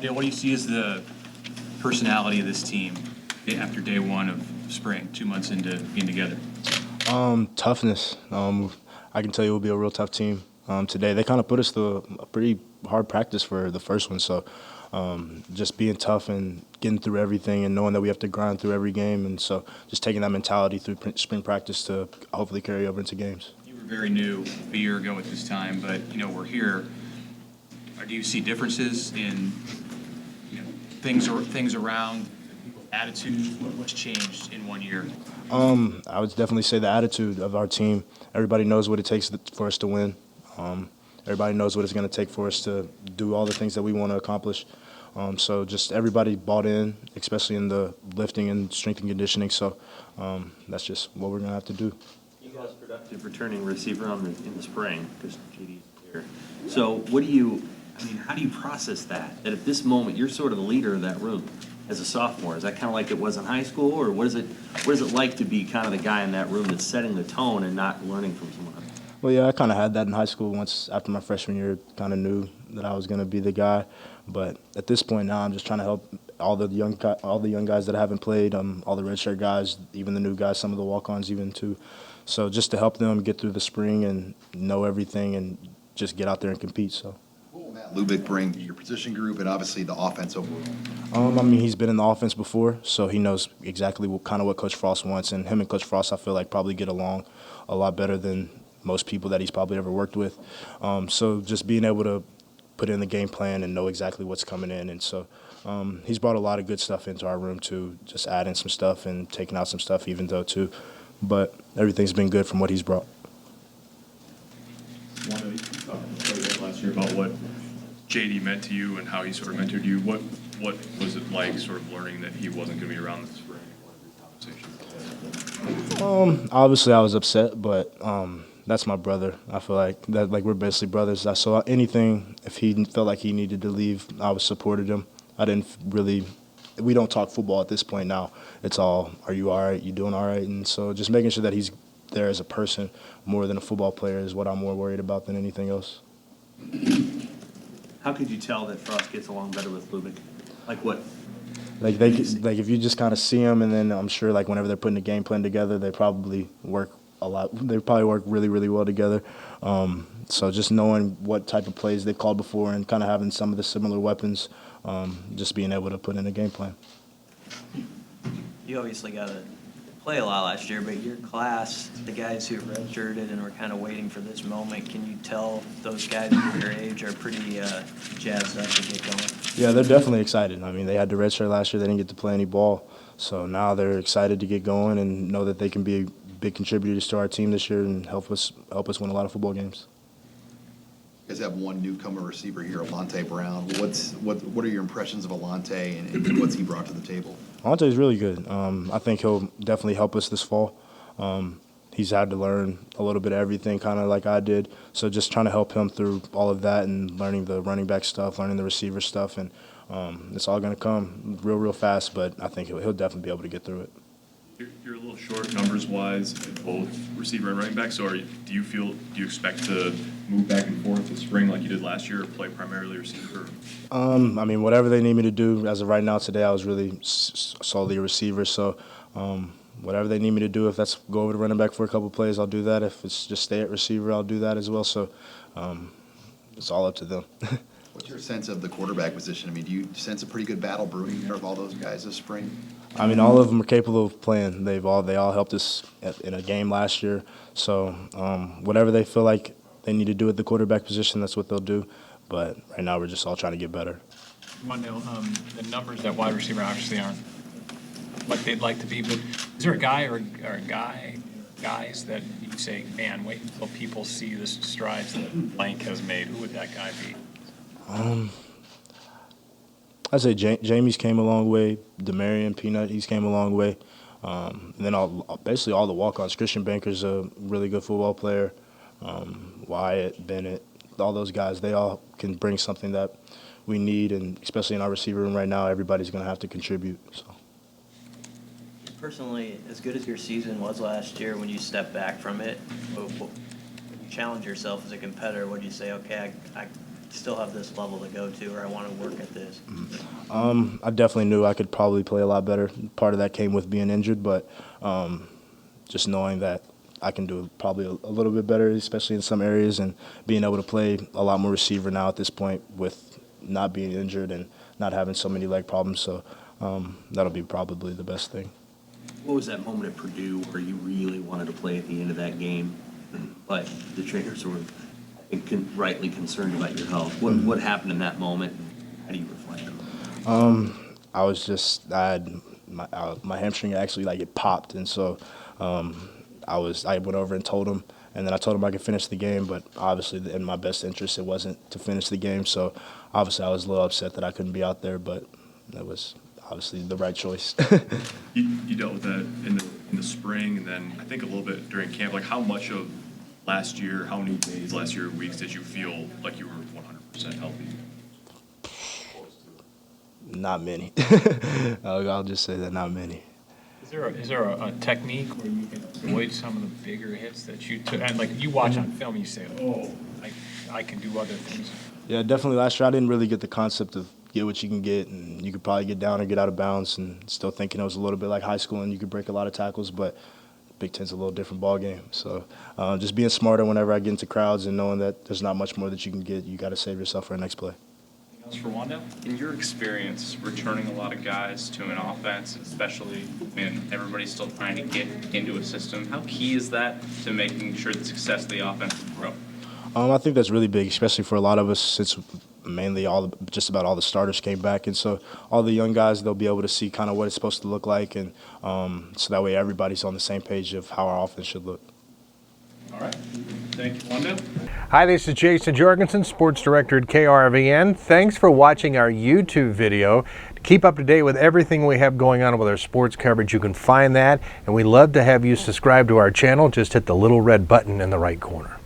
Wan'Dale, what do you see as the personality of this team after day one of spring, 2 months into being together? Toughness. I can tell you it will be a real tough team today. They kind of put us through a pretty hard practice for the first one. So just being tough and getting through everything and knowing that we have to grind through every game. And so just taking that mentality through spring practice to hopefully carry over into games. You were very new a year ago at this time, but, we're here. Do you see differences in, things around attitudes? What's changed in 1 year? I would definitely say the attitude of our team. Everybody knows what it takes for us to win. Everybody knows what it's going to take for us to do all the things that we want to accomplish. So just everybody bought in, especially in the lifting and strength and conditioning. So that's just what we're going to have to do. You guys productive returning receiver in the spring because JD's here. So how do you process that? That at this moment you're sort of the leader of that room as a sophomore. Is that kind of like it was in high school, or what is it like to be kind of the guy in that room that's setting the tone and not learning from someone else? Well, yeah, I kind of had that in high school. Once after my freshman year, kind of knew that I was going to be the guy. But at this point now, I'm just trying to help all the young guys that haven't played, all the redshirt guys, even the new guys, some of the walk-ons even too. So just to help them get through the spring and know everything and just get out there and compete. So. What will Matt Lubick bring to your position group and obviously the offense overall? He's been in the offense before, so he knows exactly what Coach Frost wants. And him and Coach Frost, I feel like, probably get along a lot better than most people that he's probably ever worked with. So just being able to put in the game plan and know exactly what's coming in. And so he's brought a lot of good stuff into our room too, just adding some stuff and taking out some stuff even though too. But everything's been good from what he's brought. You talked last year about what JD meant to you and how he sort of mentored you. What was it like sort of learning that he wasn't going to be around this spring? What conversations? Obviously I was upset, but that's my brother. I feel like we're basically brothers. So anything, if he felt like he needed to leave, I was supported him. We don't talk football at this point now. It's all, are you all right? You doing all right? And so just making sure that he's there as a person more than a football player is what I'm more worried about than anything else. How could you tell that Frost gets along better with Lubick? Like what? Like if you just kind of see them, and then I'm sure like whenever they're putting a game plan together, they probably work a lot. They probably work really, really well together. So just knowing what type of plays they've called before and kind of having some of the similar weapons, just being able to put in a game plan. You obviously got to play a lot last year, but your class, the guys who redshirted and were kind of waiting for this moment, can you tell those guys at your age are pretty jazzed up to get going? Yeah, they're definitely excited. I mean, they had the redshirt last year. They didn't get to play any ball. So now they're excited to get going and know that they can be big contributors to our team this year and help us win a lot of football games. You guys have one newcomer receiver here, Alante Brown. What are your impressions of Alante and what's he brought to the table? Alante is really good. I think he'll definitely help us this fall. He's had to learn a little bit of everything, kind of like I did. So just trying to help him through all of that and learning the running back stuff, learning the receiver stuff, and it's all going to come real fast. But I think he'll definitely be able to get through it. You're a little short numbers-wise at both receiver and running back. So do you expect to move back and forth this spring like you did last year, or play primarily receiver? Whatever they need me to do. As of right now, today I was really solely a receiver. So whatever they need me to do, if that's go over to running back for a couple of plays, I'll do that. If it's just stay at receiver, I'll do that as well. So it's all up to them. What's your sense of the quarterback position? I mean, do you sense a pretty good battle brewing there with all those guys this spring? All of them are capable of playing. They all helped us in a game last year. So whatever they feel like they need to do at the quarterback position, that's what they'll do. But right now we're just all trying to get better. Wan'Dale, the numbers at wide receiver obviously aren't what they'd like to be, but is there a guy or guys that you say, man, wait until people see the strides that blank has made? Who would that guy be? I'd say Jamie's came a long way. Demarion, Peanut, he's came a long way. And then basically all the walk-ons. Christian Banker's a really good football player. Wyatt, Bennett, all those guys, they all can bring something that we need, and especially in our receiver room right now, everybody's going to have to contribute. So. Personally, as good as your season was last year, when you step back from it, when you challenge yourself as a competitor, what do you say, okay, still have this level to go to, or I want to work at this? I definitely knew I could probably play a lot better. Part of that came with being injured, but just knowing that I can do probably a little bit better, especially in some areas, and being able to play a lot more receiver now at this point with not being injured and not having so many leg problems. So that'll be probably the best thing. What was that moment at Purdue where you really wanted to play at the end of that game, but the trainers were, I think, rightly concerned about your health? What happened in that moment? How do you reflect on it? I was just, I had my hamstring actually, like, it popped, and so I went over and told him, and then I told him I could finish the game, but obviously in my best interest it wasn't to finish the game, so obviously I was a little upset that I couldn't be out there, but that was obviously the right choice. You dealt with that in the spring, and then I think a little bit during camp. Like, how much of last year, how many days last year, weeks did you feel like you were 100% healthy? Not many. I'll just say that, not many. Is there a technique where you can avoid some of the bigger hits that you took? And like you watch on film, you say, oh, I can do other things. Yeah, definitely. Last year I didn't really get the concept of get what you can get, and you could probably get down or get out of bounds, and still thinking it was a little bit like high school and you could break a lot of tackles, but Big Ten's a little different ball game. So just being smarter whenever I get into crowds and knowing that there's not much more that you can get, you got to save yourself for the next play. Else for Wan'Dale? In your experience, returning a lot of guys to an offense, especially when everybody's still trying to get into a system, how key is that to making sure the success of the offense will grow? I think that's really big, especially for a lot of us, since mainly just about all the starters came back, and so all the young guys, they'll be able to see kind of what it's supposed to look like, and so that way everybody's on the same page of how our offense should look. All right. Thank you, Wan'Dale. Hi, this is Jason Jorgensen, Sports Director at KRVN. Thanks for watching our YouTube video. To keep up to date with everything we have going on with our sports coverage, you can find that, and we'd love to have you subscribe to our channel. Just hit the little red button in the right corner.